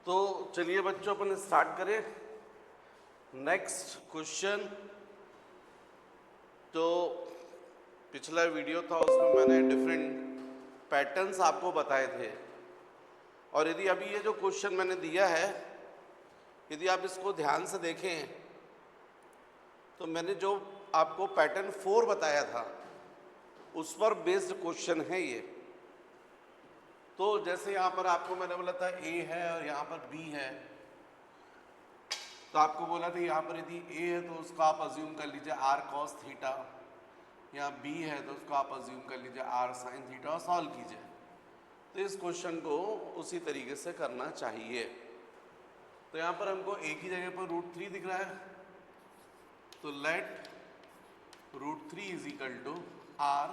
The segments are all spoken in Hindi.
तो चलिए बच्चों अपन स्टार्ट करें। Next question. तो पिछला वीडियो था उसमें मैंने डिफरेंट पैटर्न्स आपको बताए थे, और यदि अभी ये जो क्वेश्चन मैंने दिया है, यदि आप इसको ध्यान से देखें तो मैंने जो आपको पैटर्न 4 बताया था उस पर बेस्ड क्वेश्चन है ये। तो जैसे यहाँ पर आपको मैंने बोला था ए है और यहाँ पर बी है, तो आपको बोला था यहाँ पर यदि ए है तो उसको आप अज्यूम कर लीजिए आर कॉस थीटा, यहाँ बी है तो उसको आप अज्यूम कर लीजिए आर साइन थीटा और सॉल्व कीजिए। तो इस क्वेश्चन को उसी तरीके से करना चाहिए। तो यहाँ पर हमको ए की जगह पर √3 दिख रहा है, तो let √3 is equal to R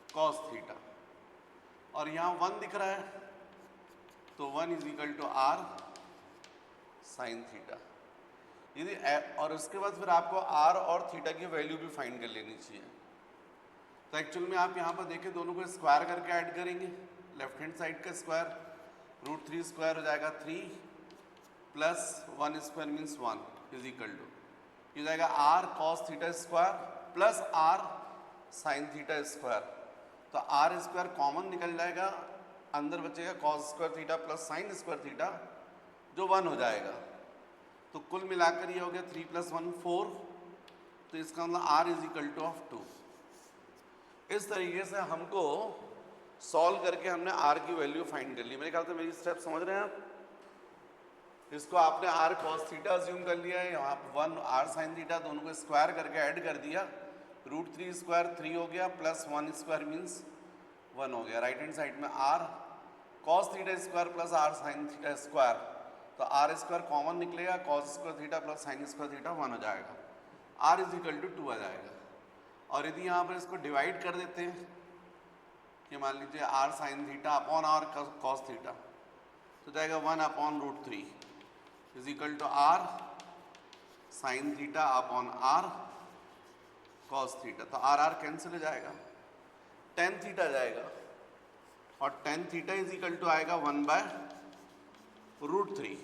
cos theta, और यहाँ 1 दिख रहा है तो 1 is equal to R sine theta. यदि और उसके बाद फिर आपको आर और थीटा की वैल्यू भी फाइंड कर लेनी चाहिए। तो एक्चुअल में आप यहाँ पर देखें दोनों को स्क्वायर करके ऐड करेंगे, लेफ्ट हैंड साइड का स्क्वायर √3 स्क्वायर हो जाएगा 3 plus 1 square means 1 is equal to ये जाएगा R cos theta square plus R sine theta square. तो आर स्क्वायर कॉमन निकल जाएगा, अंदर बचेगा cos square theta plus sine square theta जो 1 हो जाएगा। तो कुल मिलाकर ये हो गया 3 + 1 4, तो इसका मतलब R is equal to of 2। इस तरीके से हमको सॉल्व करके हमने आर की वैल्यू फाइंड कर ली। मेरे ख्याल से मेरी स्टेप समझ रहे हैं आप। इसको आपने आर कॉस थीटा अज्यूम कर लिया है, यहाँ 1 आर साइन थीटा, दोनों को स्क्वायर करके ऐड कर दिया, √3 स्क्वायर 3 हो गया प्लस 1 स्क्वायर मीन्स 1 हो गया। राइट हैंड साइड में R cos theta square plus R sine theta square, तो आर स्क्वायर कॉमन निकलेगा, cos square theta plus sine square theta 1 हो जाएगा, आर इज इक्वल टू 2 आ जाएगा। और यदि यहाँ पर इसको डिवाइड कर देते हैं कि मान लीजिए R sine theta upon R cos theta, तो जाएगा 1 upon √3 is equal to R sine theta upon R cos theta. तो आर आर कैंसिल हो जाएगा, टेन थीटा जाएगा, और tan theta is equal to आएगा 1/√3।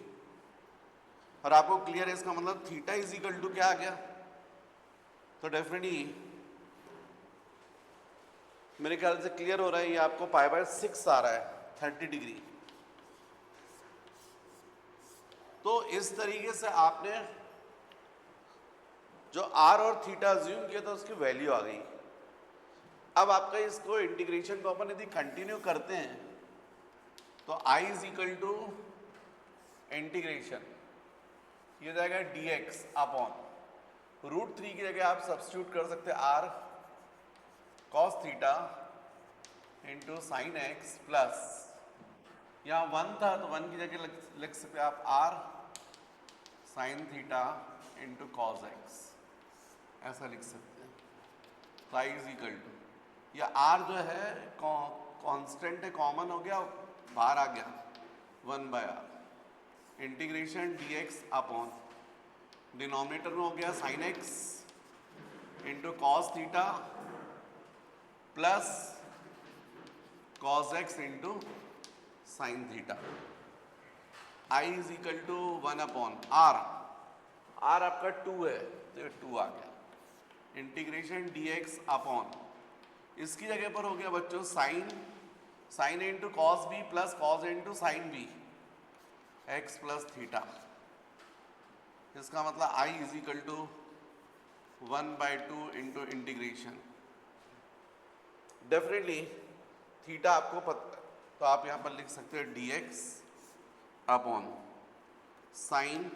और आपको क्लियर है इसका मतलब थीटा इज इक्वल टू क्या आ गया? तो डेफिनेटली मेरे ख्याल से क्लियर हो रहा है, ये आपको π/6 आ रहा है 30 डिग्री। तो इस तरीके से आपने जो आर और थीटा अज्यूम किया था उसकी वैल्यू आ गई। अब आपका इसको इंटीग्रेशन को अपन यदि कंटिन्यू करते हैं तो i is equal to integration ये जाएगा dx अपॉन √3 की जगह आप सब्स्टिट्यूट कर सकते हैं R cos theta into sine x plus यहाँ 1 था तो 1 की जगह लिख सकते आप R sine theta into cos x, ऐसा लिख सकते हैं। तो आई इज इक्वल टू या आर जो है कांस्टेंट है, कॉमन हो गया, बाहर आ गया 1/r integration dx upon denominator में हो गया sine x into cos theta plus cos x into sine theta. i is equal to 1/r, r आपका 2 है तो ये 2 आ गया। इंटीग्रेशन dx अपॉन इसकी जगह पर हो गया बच्चों sine into cos B plus cos into sine B x plus theta. इसका मतलब i is equal to 1/2 into integration. Definitely theta आपको पता, तो आप यहाँ पर लिख सकते हो dx upon sine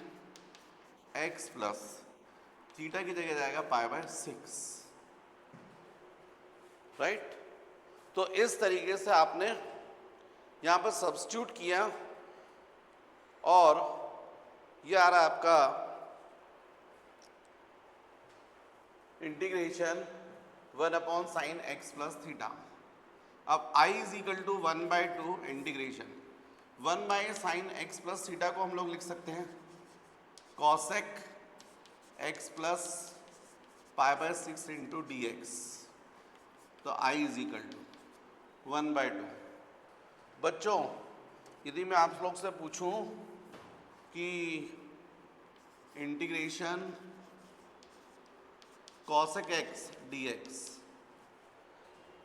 x plus theta की जगह जाएगा π/6, राइट। तो इस तरीके से आपने यहाँ पर सब्स्टिट्यूट किया और ये आ रहा है आपका integration 1/sin x plus theta. अब i is equal to 1/2 integration 1/sin x plus theta को हम लोग लिख सकते हैं cosec x plus π/6 into dx। तो i इज इक्वल टू 1/2। बच्चों यदि मैं आप लोग से पूछूं कि integration cosec x dx,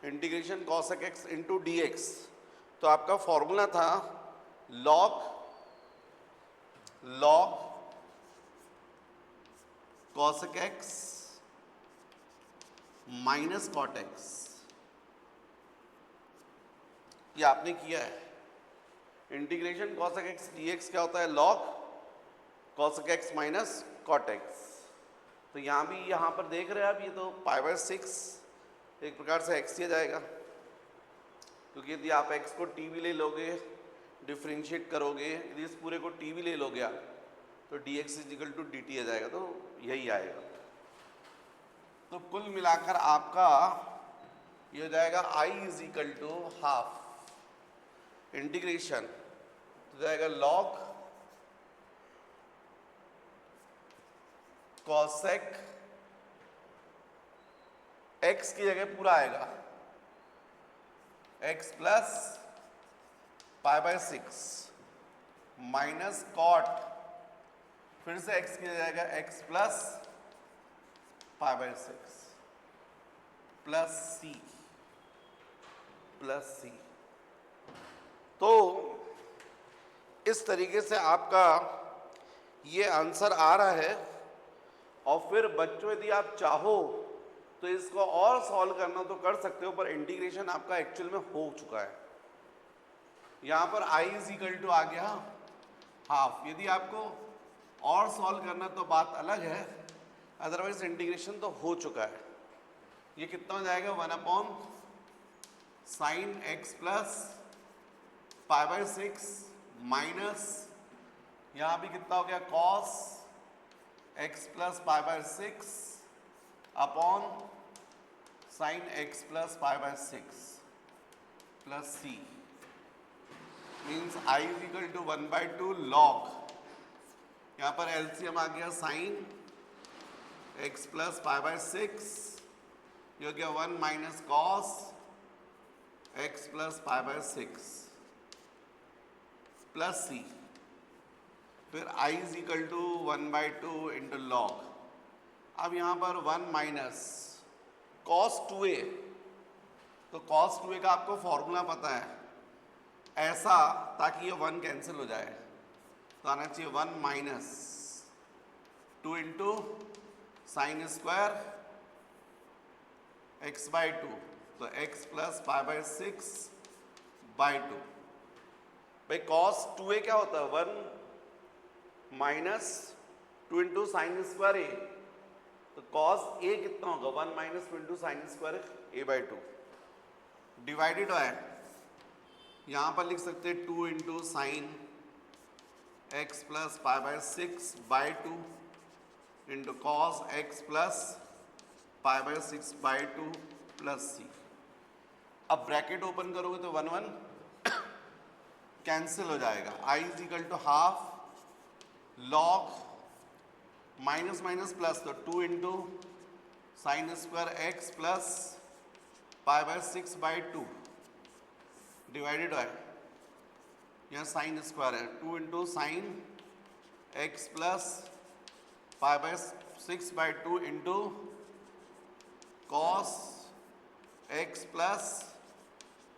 integration cosec x into d x, तो आपका फॉर्मूला था log cosec x minus cot x। ये आपने किया है। इंटीग्रेशन cosec x dx क्या होता है? log cosec x minus cot x। तो यहाँ भी यहाँ पर देख रहे हैं आप, ये तो π/6 एक प्रकार से x दिया जाएगा, क्योंकि यदि आप x को t भी ले लोगे, डिफ्रेंशिएट करोगे, यदि इस पूरे को t भी ले लोगे आप, तो dx इजिकल टू dt आ जाएगा, तो यही आएगा। तो कुल मिलाकर आपका ये हो जाएगा I is equal to half integration, तो जाएगा log cosec x की जगह पूरा आएगा x प्लस π/6 माइनस cot, फिर से x की जगह आएगा x प्लस π/6 प्लस c। तो इस तरीके से आपका ये आंसर आ रहा है। और फिर बच्चों यदि आप चाहो तो इसको और सॉल्व करना तो कर सकते हो, पर इंटीग्रेशन आपका एक्चुअल में हो चुका है। यहाँ पर I इजिकल टू आ गया हाफ। यदि आपको और सॉल्व करना तो बात अलग है, अदरवाइज इंटीग्रेशन तो हो चुका है। ये कितना हो जाएगा? 1 sin x प्लस π/6 माइनस यहाँ भी कितना हो गया? cos x plus π/6 upon sin x plus π/6 plus c means I is equal to 1/2 log, यहाँ पर एलसीएम आ गया sin x प्लस π/6, ये हो गया 1 minus cos x plus π/6 plus c, फिर I is equal to 1/2 into log. अब यहाँ पर 1 माइनस cos 2a, तो cos 2a का आपको फॉर्मूला पता है ऐसा, ताकि ये 1 कैंसिल हो जाए, तो आना चाहिए 1 minus 2 into sine square x/2, तो x प्लस π/6/2। भाई cos 2a क्या होता है? 1 minus 2 into sine square a, तो cos a कितना होगा? 1 minus 2 into sine square a/2 divided है, यहाँ पर लिख सकते हैं 2 into sine x plus π/6/2 into cos x plus π/6/2 plus c। अब ब्रैकेट ओपन करोगे तो 1 1 कैंसिल हो जाएगा। I is equal to half log minus minus plus, तो 2 into sine square x plus π/6/2 divided है, यहाँ साइन स्क्वायर है, 2 into sine x plus π/6/2 into cos x plus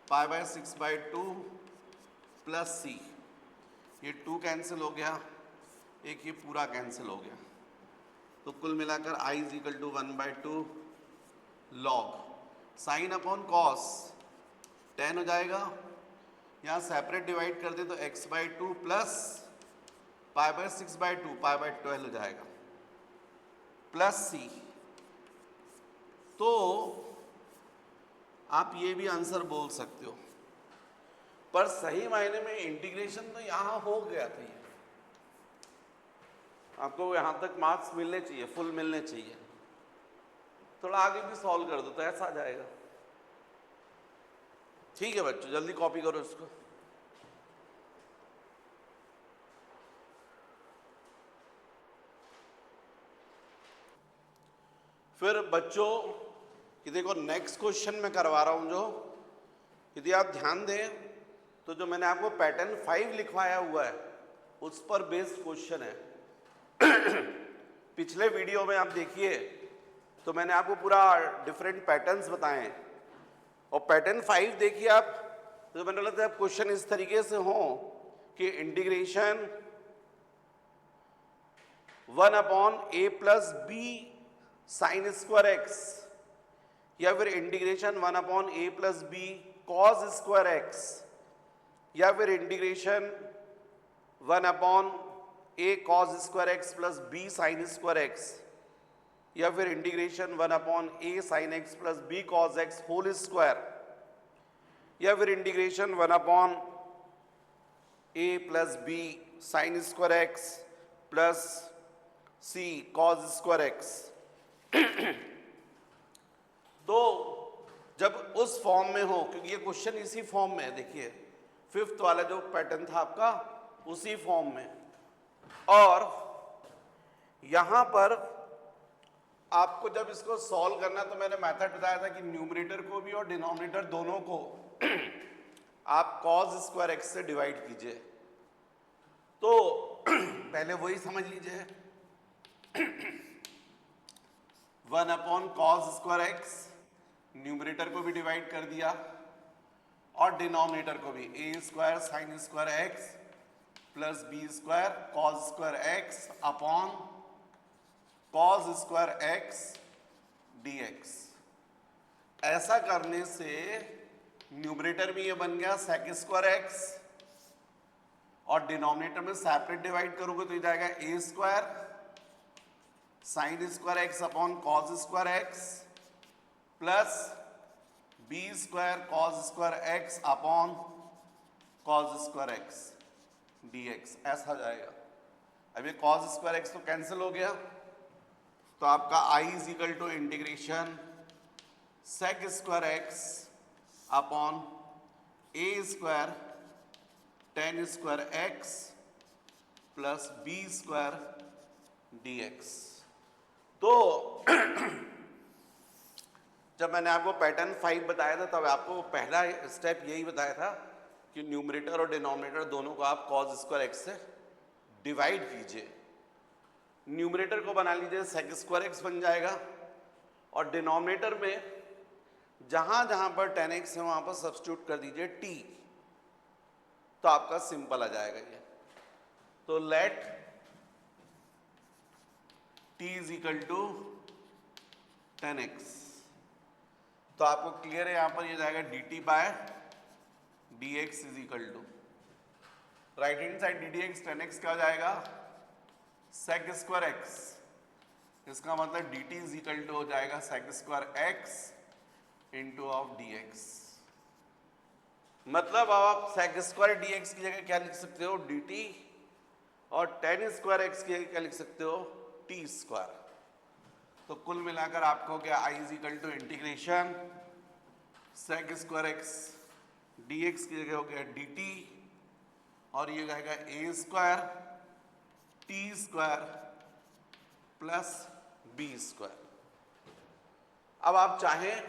π/6/2 plus c। ये 2 कैंसिल हो गया, एक ये पूरा कैंसिल हो गया, तो कुल मिलाकर I is equal to 1/2 log sine upon cos tan हो जाएगा, यहाँ सेपरेट डिवाइड कर दे तो x/2 प्लस π/6/2 π/12 हो जाएगा प्लस c। तो आप ये भी आंसर बोल सकते हो, पर सही मायने में इंटीग्रेशन तो यहाँ हो गया था। ये आपको यहाँ तक मार्क्स मिलने चाहिए, फुल मिलने चाहिए, थोड़ा आगे भी सॉल्व कर दो तो ऐसा आ जाएगा। ठीक है बच्चों, जल्दी कॉपी करो इसको। फिर बच्चों ये देखो नेक्स्ट क्वेश्चन मैं करवा रहा हूं, जो यदि आप ध्यान दें तो जो मैंने आपको पैटर्न 5 लिखवाया हुआ है उस पर बेस्ड क्वेश्चन है। पिछले वीडियो में आप देखिए तो मैंने आपको पूरा डिफरेंट पैटर्न्स बताए हैं, और पैटर्न 5 देखिए आप, तो मैंने बोला था क्वेश्चन इस तरीके से हो कि integration 1/a plus b sine square x, या फिर integration 1/a plus b cos square x, या फिर integration 1/a cos square x plus b sine square x, या फिर integration 1/a sine x plus b cos x whole square, या फिर integration 1/a plus b sine square x plus c cos square x. तो जब उस फॉर्म में हो, क्योंकि ये क्वेश्चन इसी फॉर्म में है, देखिए 5th वाला जो पैटर्न था आपका उसी फॉर्म में, और यहां पर आपको जब इसको सॉल्व करना तो मैंने मेथड बताया था कि न्यूमरेटर को भी और डिनोमिनेटर दोनों को आप कॉस स्क्वायर एक्स से डिवाइड कीजिए। तो पहले वही समझ लीजिए, 1/cos स्क्वायर एक्स, न्यूमरेटर को भी डिवाइड कर दिया और डिनोमिनेटर को भी, a square sine square x plus B square cos square x upon cos square x dx। ऐसा करने से न्यूमरेटर भी ये बन गया sec स्क्वायर एक्स, और डिनोमिनेटर में सेपरेट डिवाइड करोगे तो ये जाएगा a square sine square x upon cos square x plus B square cos square x upon cos square x dx, ऐसा जाएगा। अब ये कॉस स्क्वायर एक्स तो कैंसिल हो गया, तो आपका i is equal to integration sec square x upon a square tan square x plus B square dx। तो जब मैंने आपको पैटर्न 5 बताया था तब आपको पहला स्टेप यही बताया था कि न्यूमरेटर और डिनोमिनेटर दोनों को आप कॉस स्क्वायर एक्स से डिवाइड कीजिए। न्यूमरेटर को बना लीजिए सेक स्क्वायर एक्स बन जाएगा, और डिनोमिनेटर में जहां जहां पर 10x है वहां पर सब्स्टिट्यूट कर दीजिए t, तो आपका सिंपल आ जाएगा ये। तो let t is equal to 10x, तो आपको क्लियर है, यहां पर ये जाएगा dt by dx is equal to, right hand side ddx 10x क्या हो जाएगा सेक स्क्वायर एक्स, इसका मतलब dt इज इक्वल टू हो जाएगा sec square x into of dx। मतलब अब आप सेक स्क्वायर dx की जगह क्या लिख सकते हो dt, और 10 स्क्वायर एक्स की जगह क्या लिख सकते हो t स्क्वायर। तो कुल मिलाकर आपको क्या i is equal to integration sec square x dx की जगह हो गया dt, और ये जाएगा a square t square plus b square. अब आप चाहें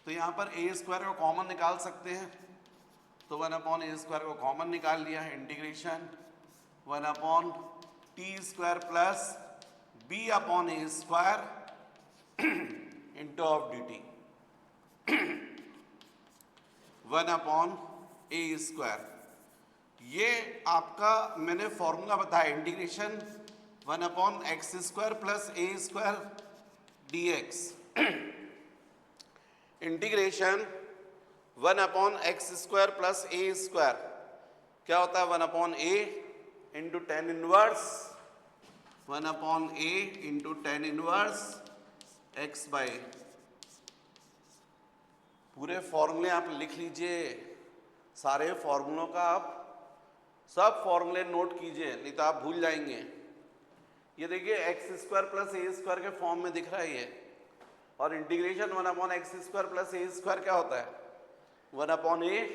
तो यहां पर a स्क्वायर को कॉमन निकाल सकते हैं, तो 1/a स्क्वायर को कॉमन निकाल लिया है, integration 1/t square plus b/a square into of dt 1/a square. ये आपका मैंने फॉर्मूला बताया, integration 1/x square plus a square dx, integration 1/x square plus a square क्या होता है 1/a into tan inverse 1/a into tan inverse x by. पूरे फॉर्मूले आप लिख लीजिए, सारे फॉर्मूलों का आप सब फॉर्मूले नोट कीजिए, नहीं तो आप भूल जाएंगे। ये देखिए x square plus a square के फॉर्म में दिख रहा है ये, और integration 1/x square plus a square क्या होता है 1/a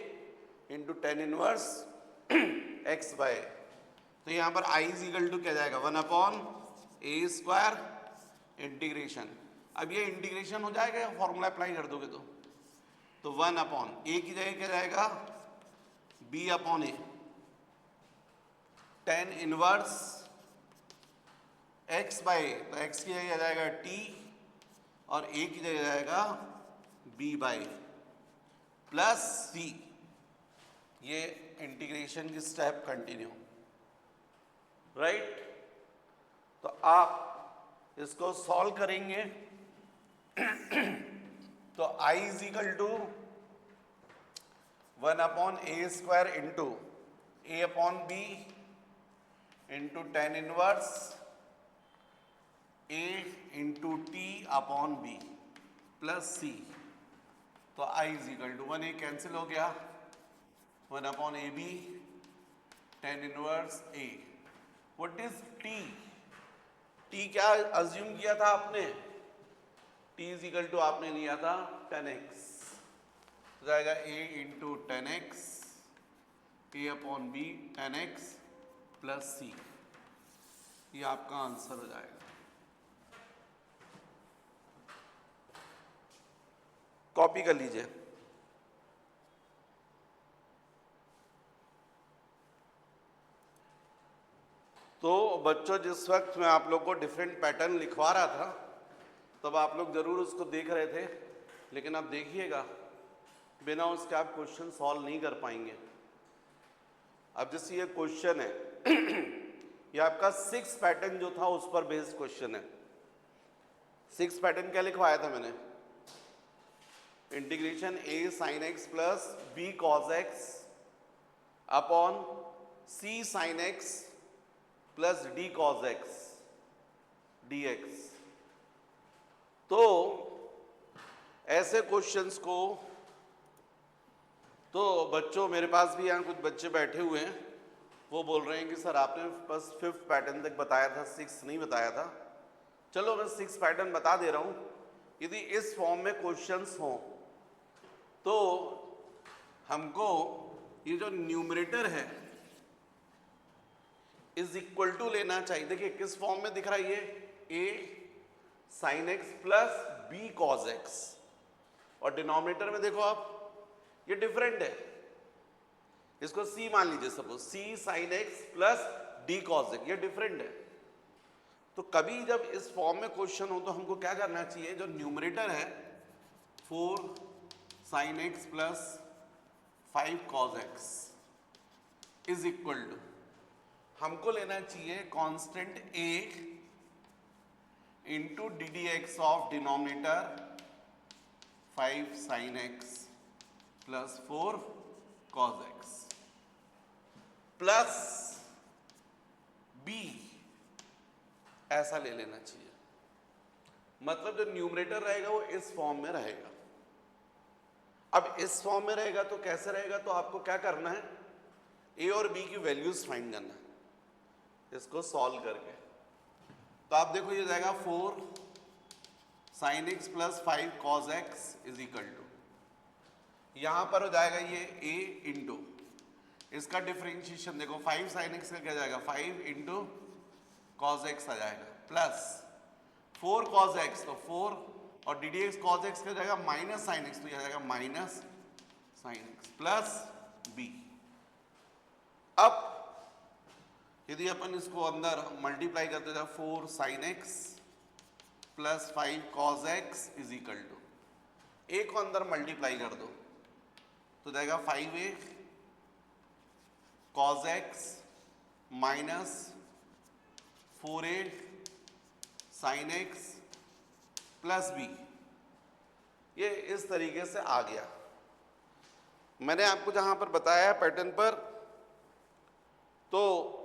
into tan inverse x by. तो यहाँ पर i इज इक्वल टू क्या जाएगा 1/a स्क्वायर इंटीग्रेशन। अब ये इंटीग्रेशन हो जाएगा, फॉर्मूला अप्लाई कर दोगे तो तो 1 अपॉन ए की जगह क्या जाएगा, b upon a, tan inverse x by a, तो एक्स की जगह जाएगा टी और ए की जगह जाएगा बी बाई प्लस सी। ये इंटीग्रेशन की स्टेप कंटिन्यू, राइट। तो आप इसको सॉल्व करेंगे तो i is equal to 1 upon a square into a upon b into tan inverse a into t upon b plus c. तो i is equal to 1 a cancel हो गया, 1 upon a b tan inverse a. What is t? T क्या अज्यूम किया था आपने? टी इज इक्वल टू आपने लिया था 10x, तो जाएगा a into 10x a upon b 10x plus c. ये आपका आंसर हो जाएगा। कॉपी कर लीजिए। तो बच्चों, जिस वक्त मैं आप लोग को डिफरेंट पैटर्न लिखवा रहा था तब आप लोग जरूर उसको देख रहे थे, लेकिन अब देखिएगा बिना उसके आप क्वेश्चन सॉल्व नहीं कर पाएंगे। अब जैसे ये क्वेश्चन है ये आपका 6 पैटर्न जो था उस पर बेस्ड क्वेश्चन है। 6 पैटर्न क्या लिखवाया था मैंने? Integration a sin x plus b cos x upon c sin x plus D cos x dx। तो ऐसे क्वेश्चंस को, तो बच्चों मेरे पास भी यहाँ कुछ बच्चे बैठे हुए हैं, वो बोल रहे हैं कि सर आपने बस 5th पैटर्न तक बताया था, 6 नहीं बताया था। चलो मैं 6 पैटर्न बता दे रहा हूँ। यदि इस फॉर्म में क्वेश्चंस हों तो हमको ये जो न्यूमरेटर है इज इक्वल टू लेना चाहिए। देखिए किस फॉर्म में दिख रहा है ये, a sin x plus b cos x, और डिनोमिनेटर में देखो आप ये डिफरेंट है, इसको c मान लीजिए suppose, c sin x plus d cos x, ये डिफरेंट है। तो कभी जब इस फॉर्म में क्वेश्चन हो तो हमको क्या करना चाहिए, जो न्यूमरेटर है 4 sin x plus 5 cos x is equal to, हमको लेना चाहिए constant a into d d x of denominator 5 sin x plus 4 cos x plus b, ऐसा ले लेना चाहिए। मतलब जो न्यूमरेटर रहेगा वो इस फॉर्म में रहेगा। अब इस फॉर्म में रहेगा तो कैसे रहेगा, तो आपको क्या करना है, a और b की वैल्यूज फाइंड करना है इसको सॉल्व करके। तो आप देखो ये जाएगा 4 sin x plus 5 cos x is equal to, यहां पर हो जाएगा ये a इंटू इसका डिफरेंशिएशन देखो, 5 sin x का क्या जाएगा, 5 इंटू cos x आ जाएगा, प्लस 4 cos x, तो 4 और D d x cos x का जाएगा माइनस sin x, तो यह जाएगा minus sin x plus b। अब यदि अपन इसको अंदर मल्टीप्लाई करते जाए, 4 sin x plus 5 cos x is equal to, a को अंदर मल्टीप्लाई कर दो तो जाएगा 5a cos x minus 4a sin x plus b। ये इस तरीके से आ गया। मैंने आपको जहां पर बताया पैटर्न पर, तो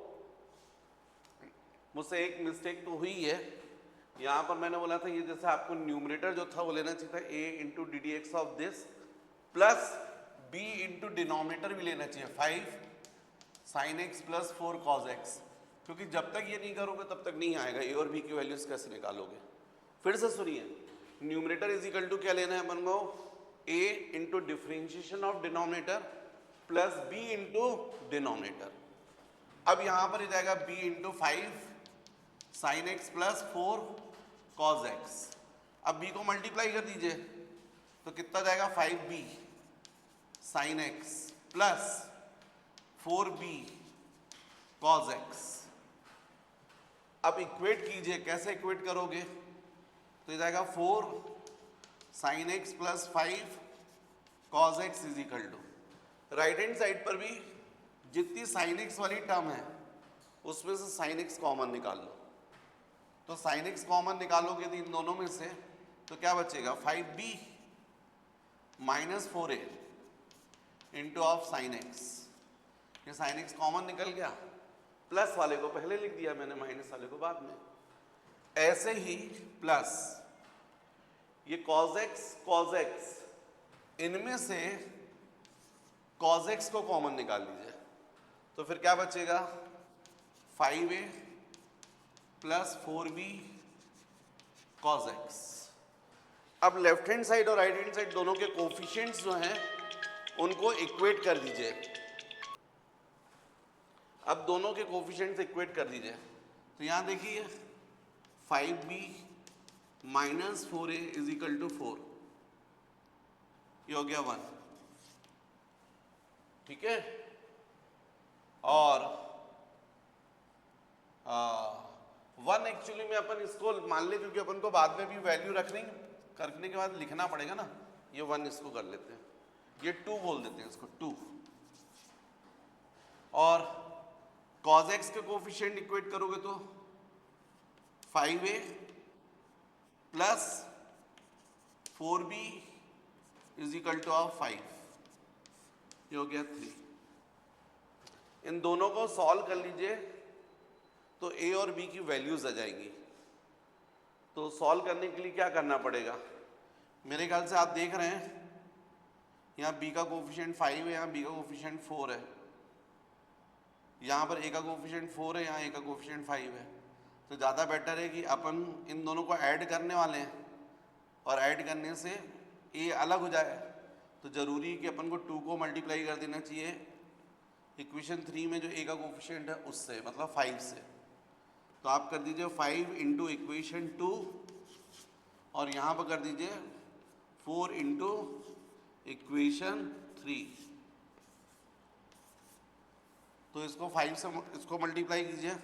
मुझसे एक मिस्टेक तो हुई है। यहाँ पर मैंने बोला था ये जैसे आपको न्यूमरेटर जो था वो लेना चाहिए था a into d d x of this plus b into denominator भी लेना चाहिए 5 sin x plus 4 cos x, क्योंकि जब तक ये नहीं करोगे तब तक नहीं आएगा। a और b की वैल्यूज कैसे निकालोगे? फिर से सुनिए, न्यूमरेटर इज इक्वल टू क्या लेना है अपन को, a into differentiation of denominator plus b into denominator. अब यहाँ पर जाएगा b into 5 sin x plus 4 cos x। अब b को मल्टीप्लाई कर दीजिए तो कितना जाएगा 5b sine x plus 4b cos x. अब इक्वेट कीजिए, कैसे इक्वेट करोगे? तो ये जाएगा 4 sine x plus 5 cos x is equal to, right hand side पर भी जितनी साइन एक्स वाली टर्म है उसमें से साइन एक्स कॉमन निकाल लो। तो साइन एक्स कॉमन निकालोगे तो इन दोनों में से तो क्या बचेगा? 5b minus 4a into of sine x. ये साइन एक्स कॉमन निकल गया, प्लस वाले को पहले लिख दिया मैंने, माइनस वाले को बाद में। ऐसे ही प्लस ये cos x, इनमें से cos x को कॉमन निकाल लीजिए तो फिर क्या बचेगा? 5a plus 4b cos x। अब लेफ्ट हैंड साइड और राइट हैंड साइड दोनों के कोफिशिएंट्स जो हैं उनको इक्वेट कर दीजिए। अब दोनों के कोफिशिएंट्स इक्वेट कर दीजिए तो यहां देखिए 5b minus 4a is equal to 4, ये हो गया 1, ठीक है। और 1 एक्चुअली में अपन इसको मान ले, क्योंकि अपन को बाद में भी वैल्यू करने के बाद लिखना पड़ेगा ना, ये 1 इसको कर लेते हैं, ये 2 बोल देते हैं इसको 2। और cos x के कोफिशिएंट इक्वेट करोगे तो 5a plus 4b is equal to of 5, ये हो गया 3। इन दोनों को सॉल्व कर लीजिए तो a और b की वैल्यूज आ जाएंगी। तो सॉल्व करने के लिए क्या करना पड़ेगा? मेरे ख्याल से आप देख रहे हैं यहाँ b का कोफिशिएंट 5 है, यहाँ b का कोफिशिएंट 4 है, यहाँ पर a का कोफिशिएंट 4 है, यहाँ a का कोफिशिएंट 5 है। तो ज़्यादा बेटर है कि अपन इन दोनों को ऐड करने वाले हैं और ऐड करने से a अलग हो जाए, तो ज़रूरी है कि अपन को 2 को मल्टीप्लाई कर देना चाहिए इक्वेशन 3 में जो a का कोफिशिएंट है उससे, मतलब 5 से। तो आप कर दीजिए 5 इंटू इक्वेशन 2 और यहाँ पर कर दीजिए 4 इंटू इक्वेशन 3। तो इसको 5 से इसको मल्टीप्लाई कीजिए,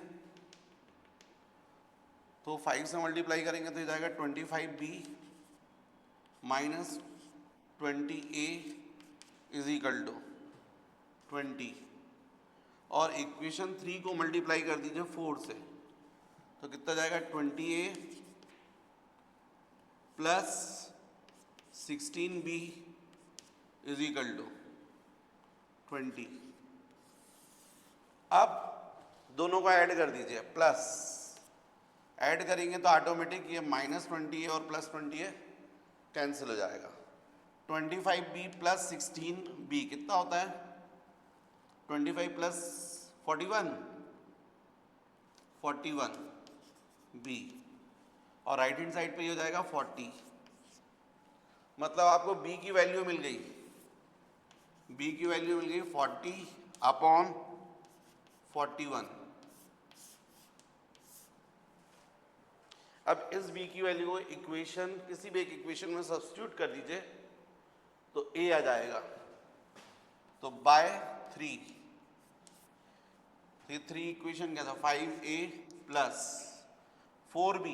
तो 5 से मल्टीप्लाई करेंगे तो ये जाएगा 25b minus 20a is equal to 20, और इक्वेशन 3 को मल्टीप्लाई कर दीजिए 4 से, तो कितना जाएगा? 20a plus 16b is equal to 20। अब दोनों को ऐड कर दीजिए, प्लस ऐड करेंगे तो ऑटोमेटिक ये माइनस 20 और प्लस 20 कैंसिल हो जाएगा। 25b प्लस 16b कितना होता है? 25 प्लस 41b, और राइट हैंड साइड पे ये हो जाएगा 40। मतलब आपको b की वैल्यू मिल गई, b की वैल्यू मिल गई 40 अपॉन 41। अब इस b की वैल्यू को इक्वेशन किसी भी एक इक्वेशन में सब्स्टिट्यूट कर दीजिए तो a आ जाएगा, तो बाय 3। ये 3 इक्वेशन क्या था? 5a plus 4b,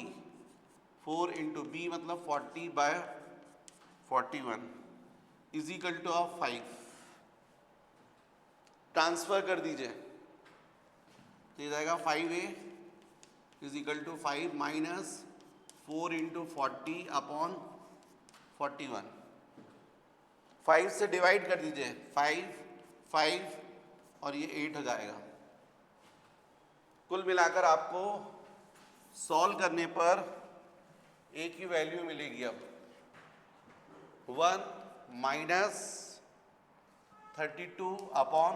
4 into b मतलब 40 by 41 is equal to of 5। Transfer कर दीजिए तो ये जाएगा 5a is equal to 5 minus 4 into 40 upon 41। 5 से डिवाइड कर दीजिए, 5 और ये 8 हो जाएगा। कुल मिलाकर आपको सॉल्व करने पर a की वैल्यू मिलेगी अब 1 माइनस 32 अपॉन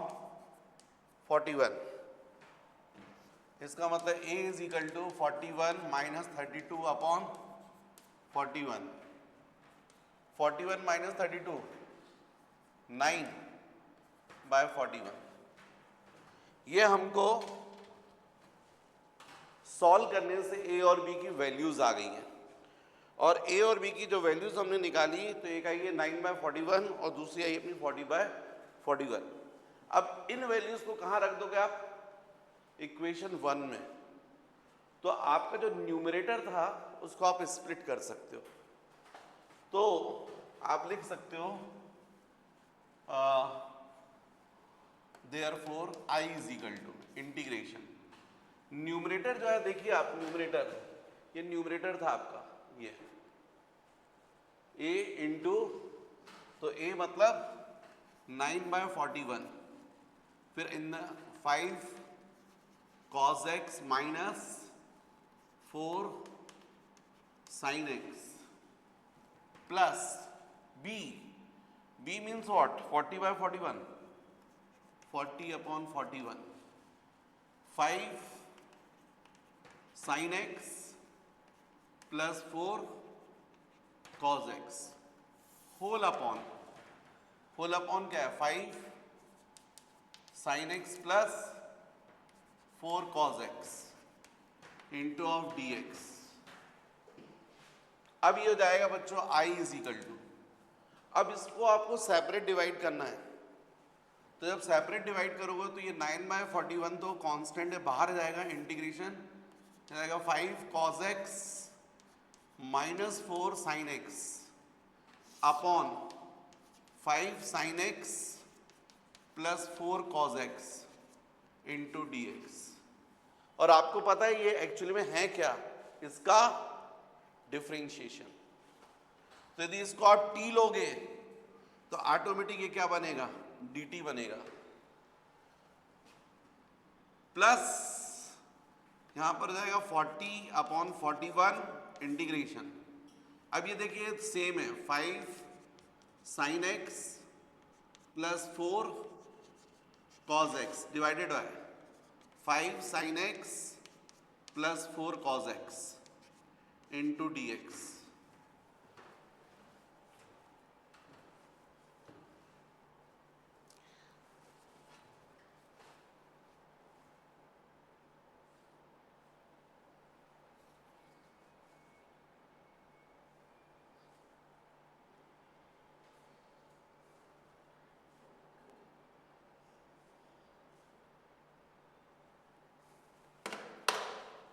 41। इसका मतलब a is equal to 41 minus 32 upon 41। 41 minus 32 9 by 41। ये हमको सॉल्व करने से a और b की वैल्यूज आ गई हैं, और a और b की जो वैल्यूज हमने निकाली तो एक आई है 9 बाय 41 और दूसरी आई अपनी 40 बाय 41। अब इन वैल्यूज को कहाँ रख दोगे आप? इक्वेशन 1 में। तो आपका जो न्यूमरेटर था उसको आप स्प्लिट कर सकते हो। तो आप लिख सकते हो therefore I is equal to integration, numerator जो है देखिए आप, न्यूमरेटर, ये न्यूमरेटर था आपका, ये a इंटू, तो a मतलब 9/41, फिर इन 5 cos x minus 4 sin x plus b, b means what? 40/41, 40/41, 5 sin x plus 4 cos x whole upon क्या है? 5 sin x plus 4 cos x into of dx। अब ये हो जाएगा बच्चों I इज इक्वल टू, अब इसको आपको सेपरेट डिवाइड करना है। तो जब सेपरेट डिवाइड करोगे तो ये 9/41 तो कांस्टेंट है, बाहर जाएगा, इंटीग्रेशन जाएगा 5 cos x minus 4 sin x upon 5 sin x plus 4 cos x into dx। और आपको पता है ये एक्चुअली में है क्या? इसका डिफरेंशिएशन। तो यदि इसको आप t लोगे तो ऑटोमेटिक ये क्या बनेगा? dt बनेगा, प्लस यहां पर जाएगा 40/41 इंटीग्रेशन। अब ये देखिए सेम है, 5 sin x plus 4 cos x divided by 5 sin x plus 4 cos x into dx।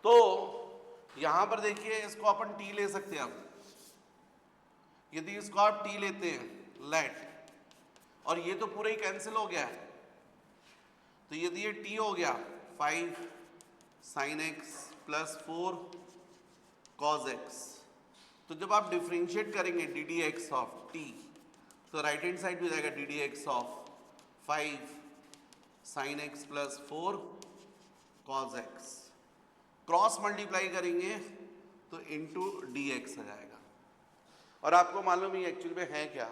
तो यहां पर देखिए इसको अपन t ले सकते हैं। अब यदि इसको आप t लेते हैं लेट, और ये तो पूरा ही कैंसिल हो गया है, तो यदि ये t हो गया 5 sin x plus 4 cos x, तो जब आप डिफरेंशिएट करेंगे ddx ऑफ t, तो राइट हैंड साइड में जाएगा ddx of 5 sin x plus 4 cos x, cross multiply करेंगे तो इंटू dx आ जाएगा। और आपको मालूम है एक्चुअली में है क्या?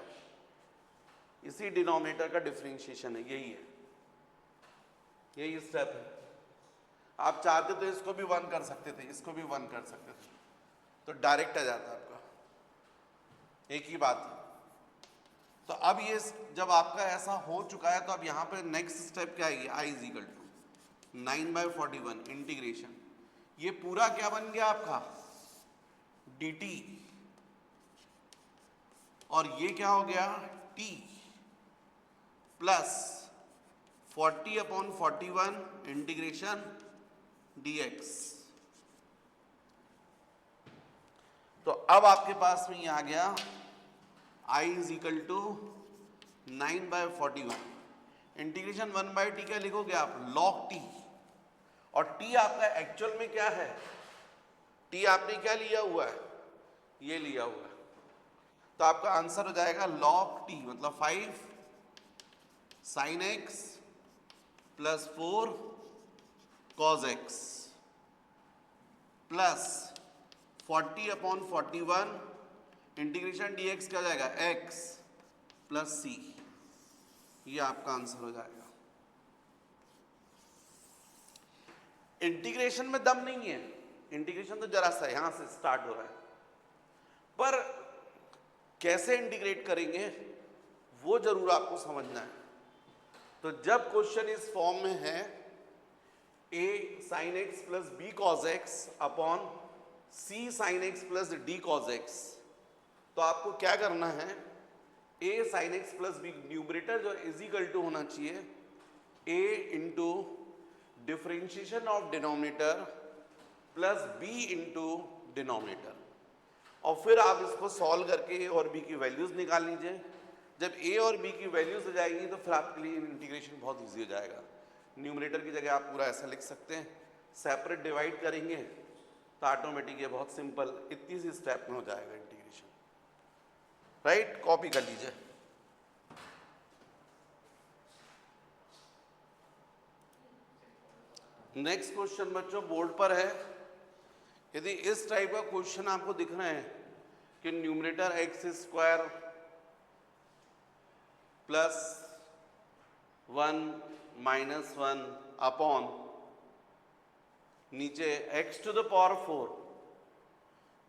इसी डिनोमिनेटर का डिफरेंशिएशन है, यही है, यही स्टेप है। आप चाहते तो इसको भी 1 कर सकते थे, इसको भी 1 कर सकते थे, तो डायरेक्ट आ जाता आपका, एक ही बात है। तो अब ये जब आपका ऐसा हो चुका है, तो अब यहाँ पर नेक्स्ट स्टेप क्या है? I is equal to 9/41 integration, ये पूरा क्या बन गया आपका? dt, और ये क्या हो गया? t plus 40/41 integration dx। तो अब आपके पास में ये आ गया I is equal to 9/41 integration 1/t क्या लिखोगे आप? log t, और t आपका एक्चुअल में क्या है? t आपने क्या लिया हुआ है? ये लिया हुआ है, तो आपका आंसर हो जाएगा log t मतलब 5 sin x plus 4 cos x plus 40/41 integration dx क्या हो जाएगा? x प्लस c, ये आपका आंसर हो जाएगा। इंटीग्रेशन में दम नहीं है, इंटीग्रेशन तो जरा सा यहां से स्टार्ट हो रहा है, पर कैसे इंटीग्रेट करेंगे वो जरूर आपको समझना है। तो जब क्वेश्चन इस फॉर्म में है a sin x plus b cos x upon c sin x plus d cos x, तो आपको क्या करना है? A sine x plus b, numerator जो इज इक्वल टू होना चाहिए a into differentiation of denominator plus b into denominator, और फिर आप इसको सॉल्व करके ए और बी की वैल्यूज निकाल लीजिए। जब ए और बी की वैल्यूज हो जाएंगी तो फिर आपके लिए इंटीग्रेशन बहुत इजी हो जाएगा। न्यूमरेटर की जगह आप पूरा ऐसा लिख सकते हैं, सेपरेट डिवाइड करेंगे तो ऑटोमेटिक ये बहुत सिंपल इतनी सी स्टेप में हो जाएगा इंटीग्रेशन, राइट। कॉपी कर लीजिए। नेक्स्ट क्वेश्चन बच्चों बोर्ड पर है। यदि इस टाइप का क्वेश्चन आपको दिख रहे हैं कि numerator x square plus 1 minus 1 upon नीचे x टू द पावर 4,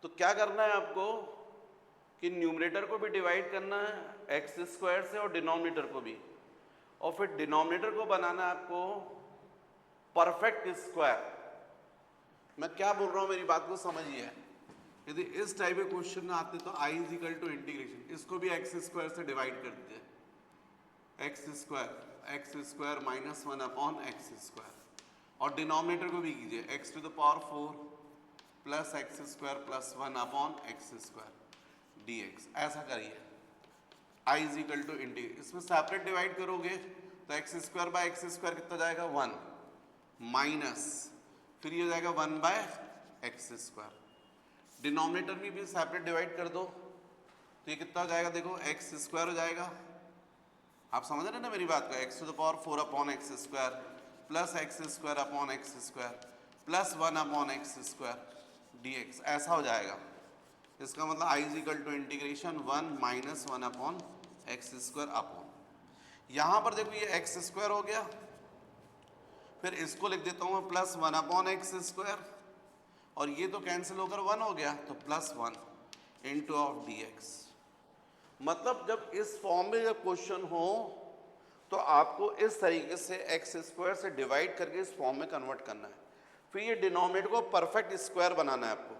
तो क्या करना है आपको कि न्यूमरेटर को भी डिवाइड करना है एक्स स्क्वायर से और डिनोमिनेटर को भी, और फिर डिनोमिनेटर को बनाना है आपको परफेक्ट स्क्वायर। मैं क्या बोल रहा हूं मेरी बात को समझिए। यदि इस टाइप के क्वेश्चन आते तो i is equal to integration, इसको भी एक्स स्क्वायर से डिवाइड कर दीजिए, x square minus 1 upon x square, और डिनोमिनेटर को भी कीजिए x to the power 4 plus x square plus 1 upon x square d x. ऐसा करिए i is equal to integration, इसमें सेपरेट डिवाइड करोगे तो x square by x square कितना जाएगा 1 माइनस, फिर ये हो जाएगा 1 बाय एक्स स्क्वायर। डिनोमिनेटर में भी सेपरेट डिवाइड कर दो तो ये कितना हो जाएगा, देखो एक्स स्क्वायर हो जाएगा। आप समझ रहे हैं ना मेरी बात को, x to the power 4 upon x square plus x square upon x square plus 1 upon x square d x, ऐसा हो जाएगा। इसका मतलब i is equal to integration 1 minus 1 upon x square upon, यहाँ पर देखो ये एक्स स्क्वायर हो गया, फिर इसको लिख देता हूँ मैं प्लस 1 अपॉन एक्स स्क्वायर, और ये तो कैंसिल होकर 1 हो गया तो plus 1 into of D x. मतलब जब इस फॉर्म में जब क्वेश्चन हो तो आपको इस तरीके से एक्स स्क्वायर से डिवाइड करके इस फॉर्म में कन्वर्ट करना है, फिर ये डिनोमिनेटर को परफेक्ट स्क्वायर बनाना है आपको।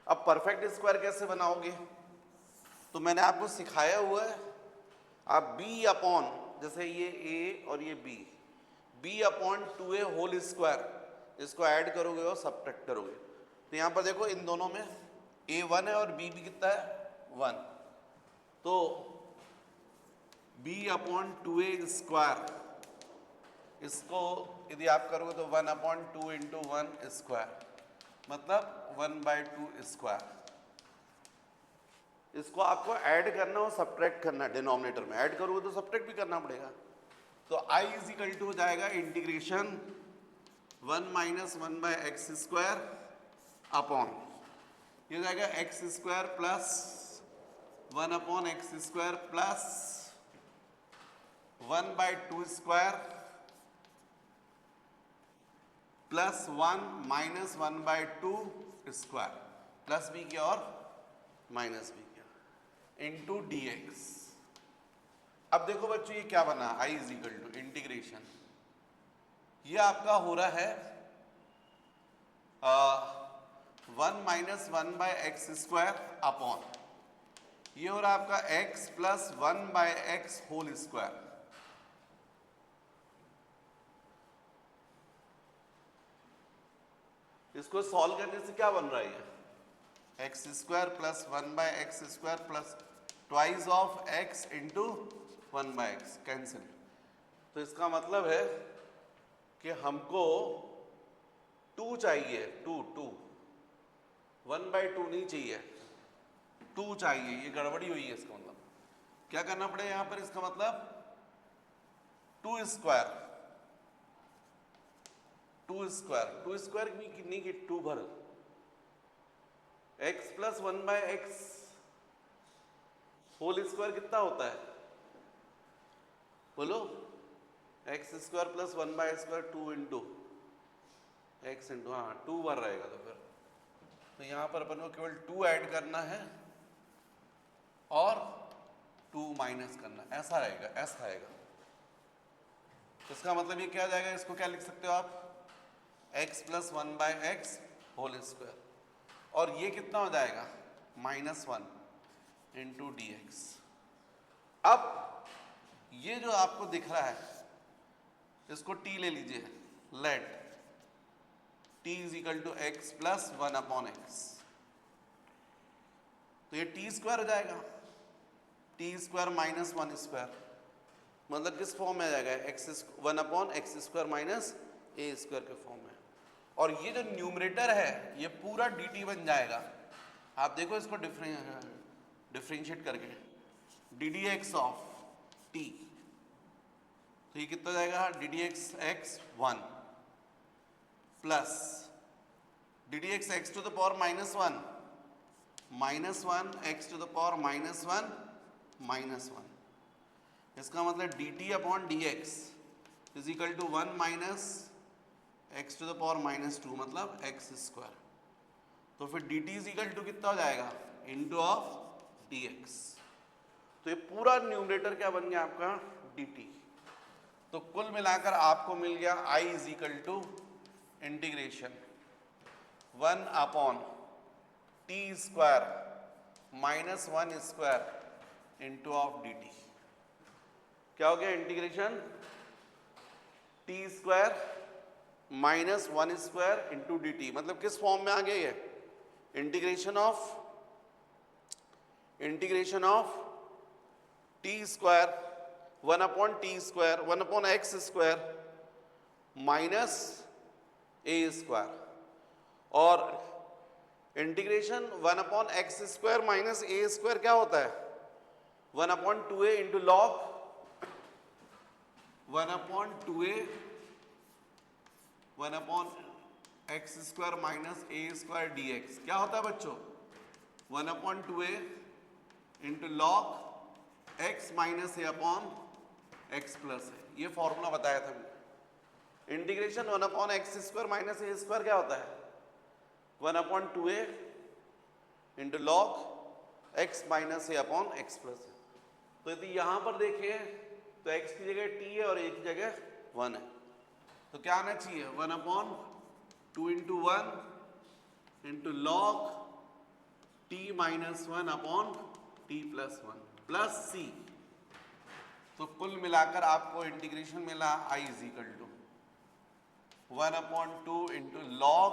अब परफेक्ट स्क्वायर कैसे बनाओगे, तो मैंने आपको सिखाया हुआ है, आप b अपॉन, जैसे ये a और ये b upon 2a whole square, इसको ऐड करोगे और सब्ट्रैक्ट करोगे, तो यहाँ पर देखो इन दोनों में a 1 है और b भी कितना है 1, तो b अपॉन 2a स्क्वायर, इसको यदि आप करोगे तो 1 अपॉन 2 इंटू 1 स्क्वायर, मतलब 1 बाई 2 स्क्वायर। इसको आपको ऐड करना और सब्ट्रैक्ट करना है, डिनोमिनेटर में ऐड करोगे तो सब्ट्रैक्ट भी करना पड़ेगा। तो i इज इक्वल टू हो जाएगा integration 1 minus 1 by x square upon, ये हो जाएगा x square plus 1 upon x square plus 1 by 2 square plus 1 minus 1 by 2 square, plus b किया और माइनस बी किया इंटू डी एक्स। अब देखो बच्चों ये क्या बना, i is equal to integration, ये आपका हो रहा है 1 minus 1 by x square upon, ये हो रहा है आपका x plus 1 by x whole square. इसको सॉल्व करने से क्या बन रहा है, x square plus 1 by x square plus twice of x into 1 by x, cancel. तो इसका मतलब है कि हमको 2 चाहिए, 2 1 बाई 2 नहीं चाहिए, 2 चाहिए, ये गड़बड़ी हुई है। इसका मतलब क्या करना पड़ेगा यहाँ पर, इसका मतलब 2 स्क्वायर नहीं कि 2 भर, x plus 1 by x whole square कितना होता है बोलो, x square plus 1 by square 2 into x into, हाँ 2 बार रहेगा। तो यहाँ पर अपन को केवल 2 ऐड करना है और 2 माइनस करना, ऐसा रहेगा, ऐसा आएगा। इसका मतलब ये क्या जाएगा, इसको क्या लिख सकते हो आप, x plus 1 by x whole square, और ये कितना हो जाएगा -1 इंटू डी एक्स। अब ये जो आपको दिख रहा है इसको t ले लीजिए, let t is equal to x plus 1/x, तो ये टी स्क्वायर हो जाएगा, टी स्क्वायर माइनस 1 स्क्वायर, मतलब किस फॉर्म में आ जाएगा, x 1/x² minus a square के फॉर्म में। और ये जो न्यूमरेटर है ये पूरा dt बन जाएगा। आप देखो इसको डिफरेंशिएट करके, d d x of t, तो ये कितना जाएगा, d d x x 1 plus d d x x to the power -1 x to the power -1 -1, इसका मतलब d t upon d x is equal to 1 minus x to the power -2 मतलब एक्स स्क्वायर। तो फिर d t is equal to कितना हो जाएगा, इंटू ऑफ डी एक्स। तो ये पूरा न्यूमरेटर क्या बन गया आपका, डी टी। तो कुल मिलाकर आपको मिल गया i is equal to integration 1 upon t square -1 square into of d t. क्या हो गया, integration t square -1 square into d t, मतलब किस फॉर्म में आ गया ये, integration of t square 1 upon t square 1 upon x square minus a square, और integration 1 upon x square minus a square क्या होता है, 1 upon 2a into log 1 upon 2a 1 upon x square minus a square d x, क्या होता है बच्चों, 1 upon 2a into log x minus a upon x plus है। ये फॉर्मूला बताया था मैंने। Integration 1 upon x square minus a square क्या होता है, 1 upon 2a into log x minus a upon x plus है। तो यदि यहाँ पर देखिए तो x की जगह t है और a की जगह 1 है, तो क्या आना चाहिए, 1 upon 2 into 1 into log t minus 1 upon t plus 1 plus c। तो कुल मिलाकर आपको इंटीग्रेशन मिला i is equal to 1 upon 2 into log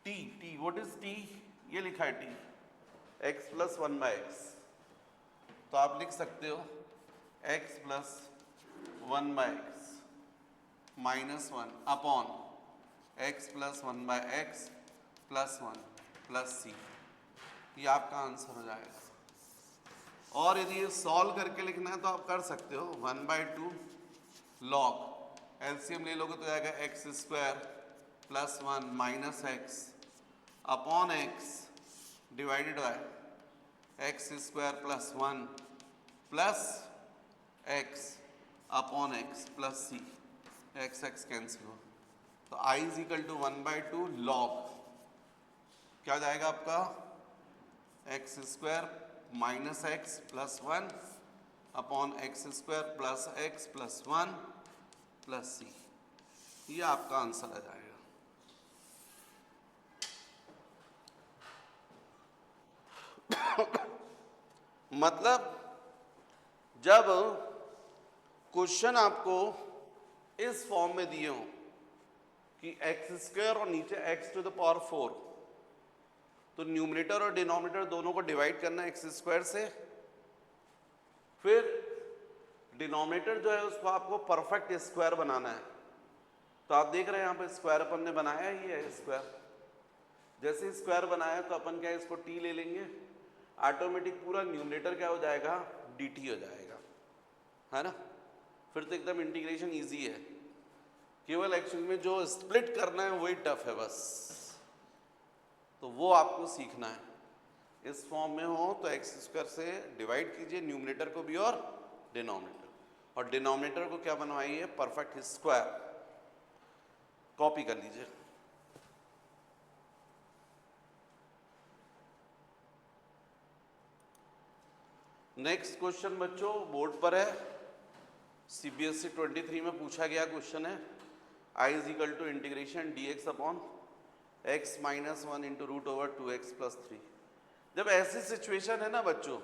t, what is t, ये लिखा है t, x प्लस 1/x, तो आप लिख सकते हो x plus 1/x minus 1 upon x plus 1/x plus 1 plus c, ये आपका आंसर हो जाएगा। और यदि ये सॉल्व करके लिखना है तो आप कर सकते हो, 1/2 लॉग एलसीएम ले लोगे तो जाएगा x square plus 1 minus x upon x divided by x square plus 1 plus x upon x plus c, x x cancel हो, तो आई इज इक्वल टू 1/2 लॉग क्या हो जाएगा आपका, x square minus x plus 1 upon x square plus x plus 1 plus c, ये आपका आंसर आ जाएगा। मतलब जब क्वेश्चन आपको इस फॉर्म में दिए हो कि एक्स स्क्वायर और नीचे एक्स टू द पावर 4, तो न्यूमरेटर और डिनोमिनेटर दोनों को डिवाइड करना है एक्स स्क्वायर से, फिर डिनोमिनेटर जो है उसको आपको परफेक्ट स्क्वायर बनाना है। तो आप देख रहे हैं यहाँ पर स्क्वायर अपन ने बनाया ही है स्क्वायर, जैसे स्क्वायर बनाया तो अपन क्या है इसको t ले लेंगे, ऑटोमेटिक पूरा न्यूमरेटर क्या हो जाएगा, dt हो जाएगा, है ना। फिर तो एकदम इंटीग्रेशन इजी है, केवल एक्चुअल में जो स्प्लिट करना है वही टफ है बस, तो वो आपको सीखना है। इस फॉर्म में हो तो एक्स स्क्वायर से डिवाइड कीजिए न्यूमरेटर को भी और डिनोमिनेटर, और डिनोमिनेटर को क्या बनवाइए, परफेक्ट स्क्वायर, कॉपी कर लीजिए। नेक्स्ट क्वेश्चन बच्चों बोर्ड पर है, सीबीएसई 23 में पूछा गया क्वेश्चन है, i is equal to integration d x upon x minus 1 into root over 2x plus 3। जब ऐसी सिचुएशन है ना बच्चों,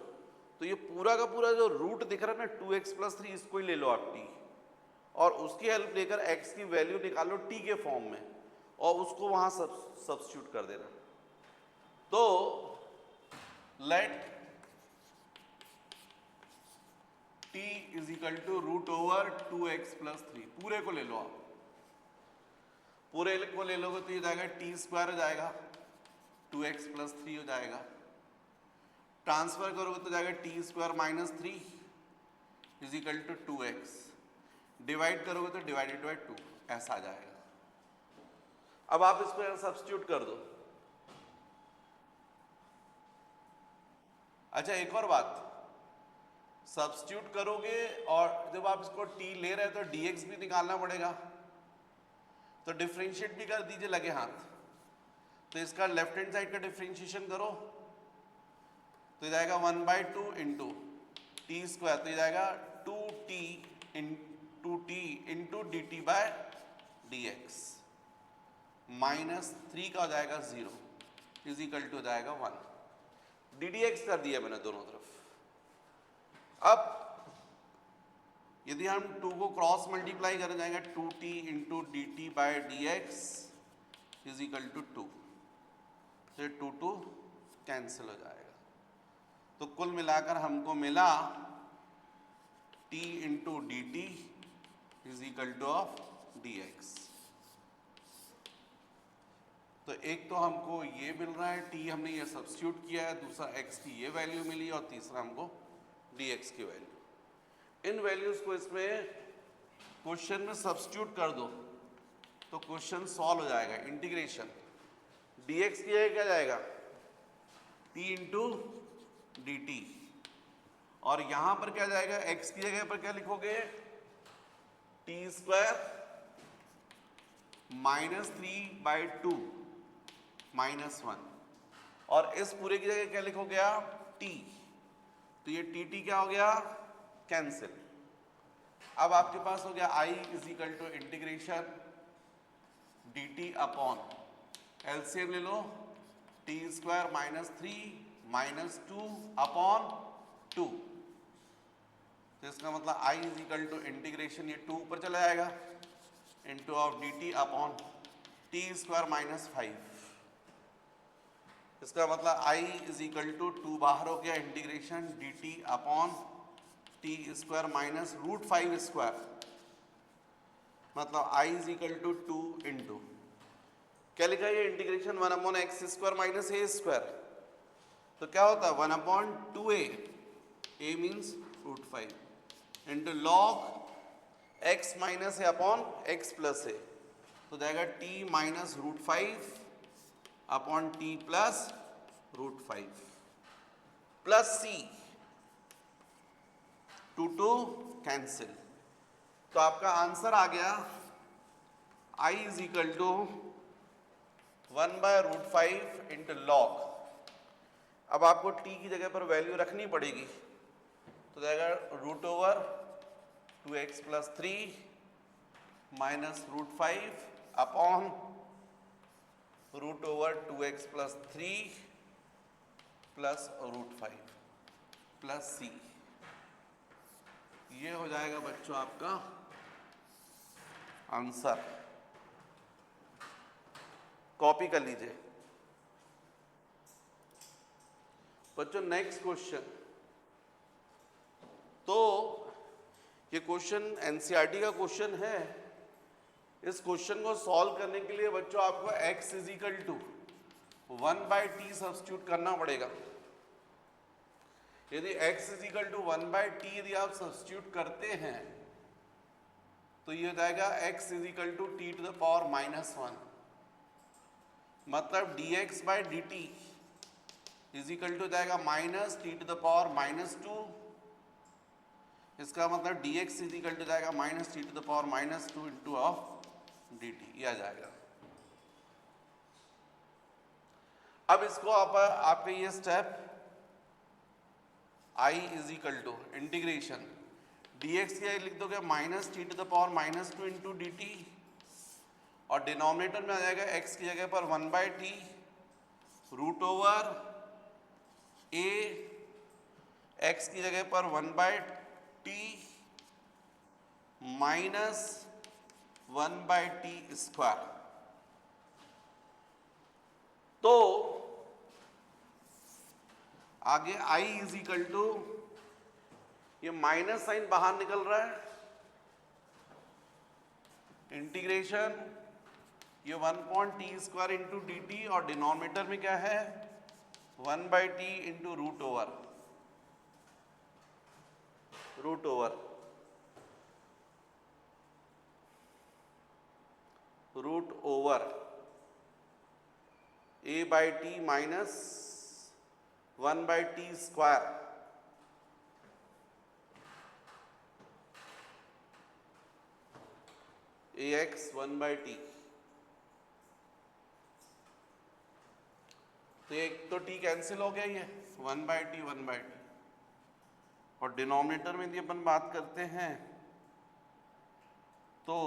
तो ये पूरा का पूरा जो रूट दिख रहा है ना 2x प्लस 3, इसको ही ले लो आप t, और उसकी हेल्प लेकर x की वैल्यू निकालो t के फॉर्म में और उसको वहां सब्स्टिट्यूट कर देना। तो let t is equal to root over 2x plus 3, पूरे को ले लो आप, पूरे को ले लोगे तो ये जाएगा टी स्क्वायर हो जाएगा, 2x प्लस 3 हो जाएगा, ट्रांसफर करोगे तो जाएगा t square minus 3 is equal to 2x, divide करोगे तो डिवाइडेड बाई 2, ऐसा आ जाएगा। अब आप इसको यहां सब्स्टिट्यूट कर दो। अच्छा एक और बात, सब्स्टिट्यूट करोगे और जब आप इसको t ले रहे हैं तो dx भी निकालना पड़ेगा, तो डिफरेंशिएट भी कर दीजिए लगे हाथ। तो इसका लेफ्ट हैंड साइड का डिफरेंशिएशन करो तो ये जाएगा 1/2 इंटू टी स्क्वायर, तो ये जाएगा 2t into d t by d x, minus 3 का हो जाएगा 0 इज इक्वल टू हो जाएगा 1, डी डी एक्स कर दिया मैंने दोनों तरफ। अब यदि हम 2 को क्रॉस मल्टीप्लाई करें जाएगा 2t into d t by d x is equal to 2, तो 2 कैंसिल हो जाएगा। तो कुल मिलाकर हमको मिला t into d t is equal to of D x. तो एक तो हमको ये मिल रहा है t, हमने ये सब्स्टिट्यूट किया है, दूसरा x की ये वैल्यू मिली और तीसरा हमको dx की वैल्यू। इन वैल्यूज को इसमें क्वेश्चन में सब्स्टिट्यूट कर दो तो क्वेश्चन सॉल्व हो जाएगा। इंटीग्रेशन dx की जगह क्या जाएगा t इंटू डी टी, और यहां पर क्या जाएगा x की जगह पर क्या लिखोगे टी स्क्वायर माइनस 3/2 माइनस 1, और इस पूरे की जगह क्या लिखोगे आप t, तो ये टी क्या हो गया कैंसिल। अब आपके पास हो गया i is equal to integration d t upon LCM ले लो t square minus 3 minus 2 upon 2, तो इसका मतलब i is equal to integration, ये 2 ऊपर चला जाएगा into of d t upon t square minus 5, इसका मतलब i इज इक्वल टू 2 बाहर हो गया integration d t upon t square minus root 5 square, मतलब i is equal to 2 into क्या लिखा है integration 1 upon x square minus a square, तो क्या होता है 1 upon 2a, a means root 5 into log x minus a upon x plus a, तो जाएगा t minus root 5 upon t plus root 5 plus c, 2 cancel. तो आपका आंसर आ गया i is equal to 1/√5 into log. अब आपको t की जगह पर वैल्यू रखनी पड़ेगी, तो जाएगा root over 2x plus 3 minus root 5 upon root over 2x plus 3 plus root 5 plus c, ये हो जाएगा बच्चों आपका आंसर। कॉपी कर लीजिए बच्चों। नेक्स्ट क्वेश्चन, तो ये क्वेश्चन एनसीईआरटी का क्वेश्चन है। इस क्वेश्चन को सॉल्व करने के लिए बच्चों आपको x is equal to 1/t substitute करना पड़ेगा। यदि x is equal to 1/t यदि आप सब्स्टिट्यूट करते हैं तो ये हो जाएगा x is equal to t to the power minus 1, मतलब dx by d t is equal to जाएगा minus t to the power minus 2, इसका मतलब dx इज इक्वल टू जाएगा minus t to the power minus 2 into of d t, ये आ जाएगा। अब इसको आपके ये step i is equal to integration dx क्या लिख दोगे minus t to the power minus 2 into d T, और डिनोमिनेटर में आ जाएगा x की जगह पर 1/t root over a, x की जगह पर 1/t माइनस 1/t²। तो आगे i इज इक्वल टू, ये माइनस साइन बाहर निकल रहा है, इंटीग्रेशन ये 1/t² इंटू dt, और डिनोमिनेटर में क्या है 1/t into root over a/t minus 1/t²। ax 1/t, तो एक तो t कैंसिल हो गया, ये 1/t, और डिनोमिनेटर में यदि अपन बात करते हैं तो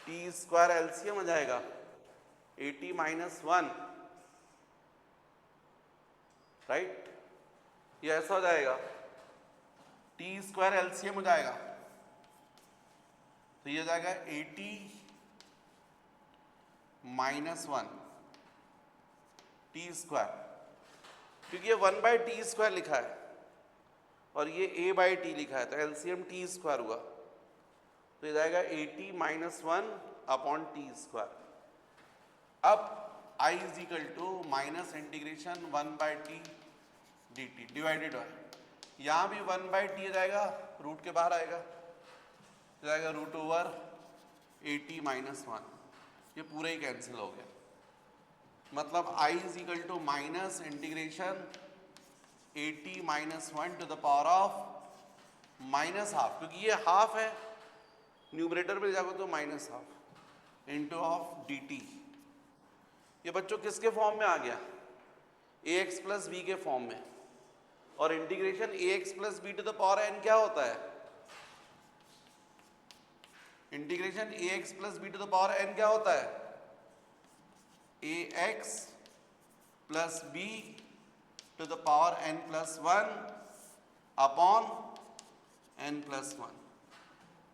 t² एलसीएम आ जाएगा 80 माइनस 1, राइट, ये ऐसा हो जाएगा, t² एलसीएम हो जाएगा, तो ये हो जाएगा 80 माइनस 1 t², क्योंकि ये 1/t² लिखा है और ये a/t लिखा है, तो एलसीएम t² हुआ, तो ये जाएगा 80 माइनस 1 अपॉन t²। अब i is equal to minus integration 1/t dt divided by, यहाँ भी 1/t जाएगा, रूट के बाहर आएगा, जाएगा रूट ओवर 80 माइनस 1, ये पूरा ही कैंसिल हो गया। मतलब i is equal to minus integration 80 minus 1 to the power of minus half, क्योंकि ये हाफ है, न्यूमरेटर में जाओगे तो minus half into of dt। ये बच्चों किसके फॉर्म में आ गया, ax प्लस b के फॉर्म में, और integration ax plus b to the power n क्या होता है, integration ax plus b to the power n क्या होता है, ax plus b to the power n plus 1 upon n plus 1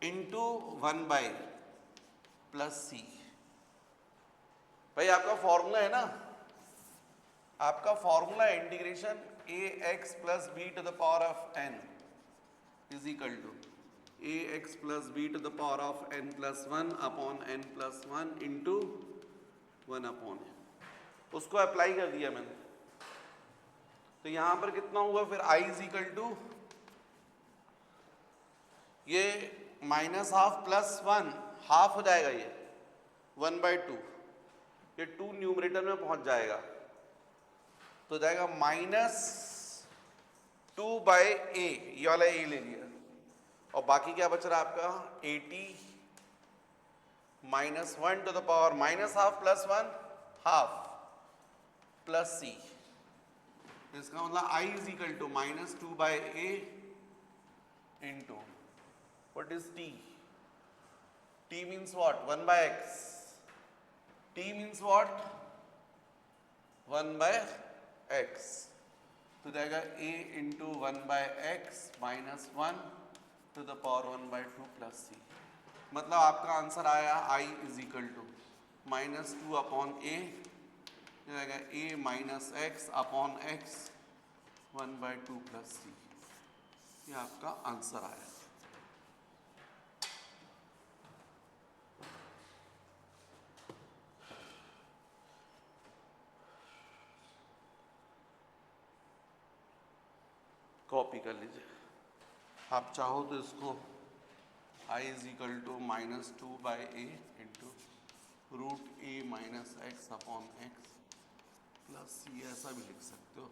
into 1 plus c। भाई आपका फॉर्मूला है ना, आपका formula integration ax plus b to the power of n is equal to ax plus b to the power of n plus 1 upon n plus 1 into 1 upon, उसको अप्लाई कर दिया मैंने, तो यहां पर कितना हुआ फिर i इज इक्वल टू, ये माइनस हाफ प्लस 1, हाफ हो जाएगा ये 1/2, ये 2 न्यूमरेटर में पहुंच जाएगा, तो जाएगा माइनस 2/a, ये वाला a ले लिया, और बाकी क्या बच रहा है आपका 80 minus 1 to the power minus half plus 1 half plus c, इसका मतलब i is equal to minus 2/a into what is t, t means what, 1/x, t means what, 1/x, तो जाएगा a इंटू 1/x minus 1 to the power 1/2 plus c। मतलब आपका आंसर आया i is equal to minus 2 upon a, जाएगा a minus x upon x 1/2 plus c, ये आपका आंसर आया। कॉपी कर लीजिए, आप चाहो तो इसको i is equal to minus 2/a into root a minus x upon x plus c ऐसा भी लिख सकते हो।